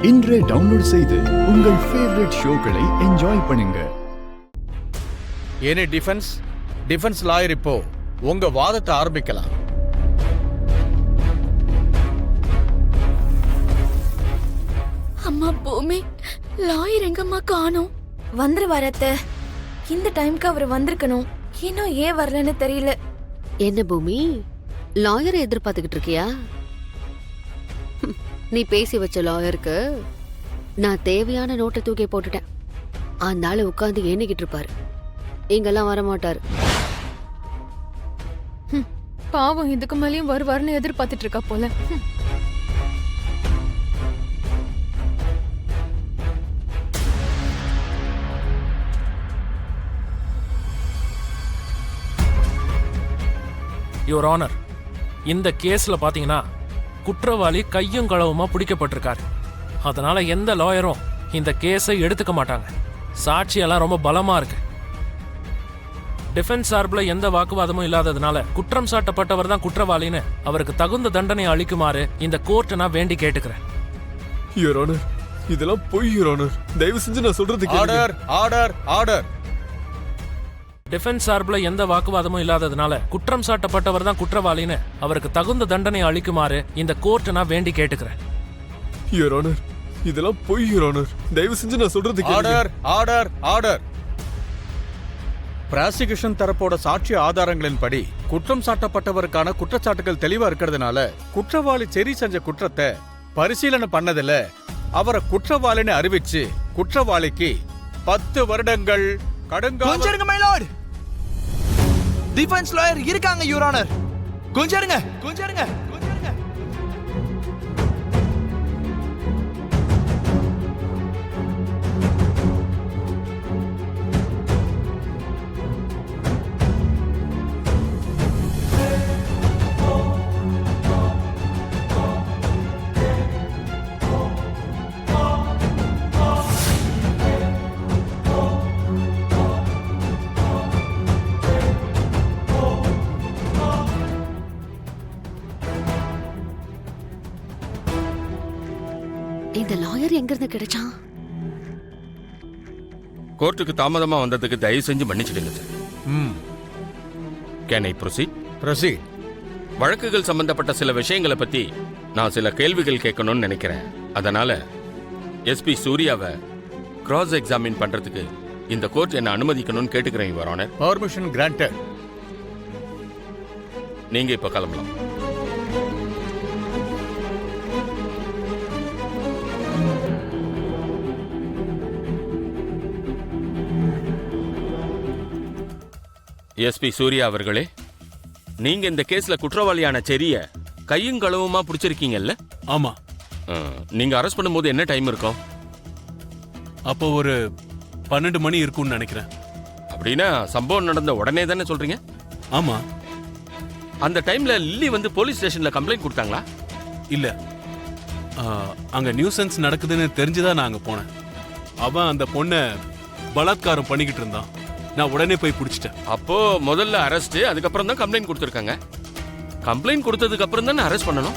இன்றே டவுன்லோட் செய்து உங்கள் ஃபேவரட் ஷோக்களை என்ஜாய் பண்ணுங்க. எனி டிஃபென்ஸ் லாயர் இப்போ உங்க வாதத்தை ஆரம்பிக்கலாம். அம்மா பூமி, லாயர் எங்கம்மா காணோம்? வந்துருவாரு அத்தை. இந்த டைம்க்கு அவர் வந்திருக்கணும். இன்னும் ஏன் வரலன்னு தெரியல. என்ன பூமி, லாயரை எதிர்பார்த்துக்கிட்டு இருக்கியா? நீ பேசி வச்ச லாயருக்கு நான் தேவையான நோட்டை தூக்கி போட்டுட்டேன். அந்த ஆளு உட்காந்து எண்ணிக்கிட்டு இருப்பாரு. இங்கெல்லாம் வரமாட்டாரு. பாவம், இதுக்கு மேலேயும் வருவாருன்னு எதிர்பார்த்துட்டு இருக்கா போல. யுவர் ஆனர், இந்த கேஸ்ல பாத்தீங்கன்னா குற்றவாளி கையும் களவுமா பிடிக்கப்பட்டிருக்காரு. அதனால எந்த லாயரும் இந்த கேஸை எடுத்துக்க மாட்டாங்க. சாட்சியெல்லாம் ரொம்ப பலமா இருக்கு. டிஃபென்ஸ் சார்பில் எந்த வாக்குவாதமும் இல்லாததுனால குற்றம் சாட்டப்பட்டவர் தான் குற்றவாளின்னு அவருக்கு தகுந்த தண்டனை அளிக்குமாறு இந்த கோர்ட்டை நான் வேண்டி கேட்டுக்கிறேன். யுவர் ஆனர், இதெல்லாம் பொய் யுவர் ஆனர். தயவு செஞ்சு நான் சொல்றது ஆர்டர் ஆர்டர் ஆர்டர். டிஃபென்ஸ் சார்பில் எந்த வாக்குவாதமும் இல்லாததுனால குற்றம் சாட்டப்பட்டவர் தான் குற்றவாளின்னு அவருக்கு தகுந்த தண்டனை அளிக்குமாறு இந்த கோர்ட்டை நான் வேண்டி கேட்டுக்கிறேன். யுவர் ஆனர், இதெல்லாம் பொய் யுவர் ஆனர். தயவு செஞ்சு நான் சொல்றது ஆர்டர் ஆர்டர் ஆர்டர். பிராசிகியூஷன் தரப்போட சாட்சி ஆதாரங்களின்படி குற்றம் சாட்டப்பட்டவருக்கான குற்றச்சாட்டுகள் தெளிவா இருக்கிறதுனால குற்றவாளி சரி செஞ்ச குற்றத்தை பரிசீலனை பண்ணதில்ல அவரை குற்றவாளின்னு அறிவிச்சு குற்றவாளிக்கு 10 வருடங்கள் கடுங்காவல். டிஃபென்ஸ் லாயர் இருக்காங்க யுவர் ஆனர். கொஞ்சம் இருங்க. இந்த லாயர் எங்க இருந்து கிடைச்சான்? கோர்ட்டுக்கு தாமதமா வந்ததுக்கு தயவு செஞ்சு மன்னிச்சிடுங்க சார். Can I proceed? வழக்குகள் சம்பந்தப்பட்ட சில விஷயங்களை பத்தி நான் சில கேள்விகள் கேட்கணும்னு நினைக்கிறேன். அதனால எஸ்பி சூர்யாவை கிராஸ் எக்ஸாமின் பண்றதுக்கு இந்த கோர்ட் என்ன அனுமதிக்கணும்னு கேட்டுக்கிறேன் யுவர் ஆனர். Permission granted. நீங்க இப்ப கிளம்பலாம். எஸ்பி சூர்யா அவர்களே, நீங்க இந்த கேஸ்ல குற்றவாளியான செரிய கையும் களவுமா பிடிச்சிருக்கீங்கல்ல? ஆமா. நீங்க அரெஸ்ட் பண்ணும்போது என்ன டைம் இருக்கும்? அப்போ ஒரு 12 மணி இருக்கும்னு நினைக்கிறேன். அப்படின்னா சம்பவம் நடந்த உடனே தானே சொல்றீங்க? ஆமா. அந்த டைம்ல லில்லி வந்து போலீஸ் ஸ்டேஷன்ல கம்ப்ளைண்ட் கொடுத்தாங்களா? இல்ல, அங்க நியூசன்ஸ் நடக்குதுன்னு தெரிஞ்சுதான் நான் அங்க போனேன். அவன் அந்த பொண்ணை பலாத்காரம் பண்ணிக்கிட்டு இருந்தான். நான் உடனே போய் பிடிச்சிட்டேன். அப்போ முதல்ல அரெஸ்ட், அதுக்கப்புறம் தான் கம்ப்ளைண்ட் கொடுத்துருக்காங்க. கம்ப்ளைண்ட் கொடுத்ததுக்கு அப்புறம் தானே அரெஸ்ட் பண்ணணும்.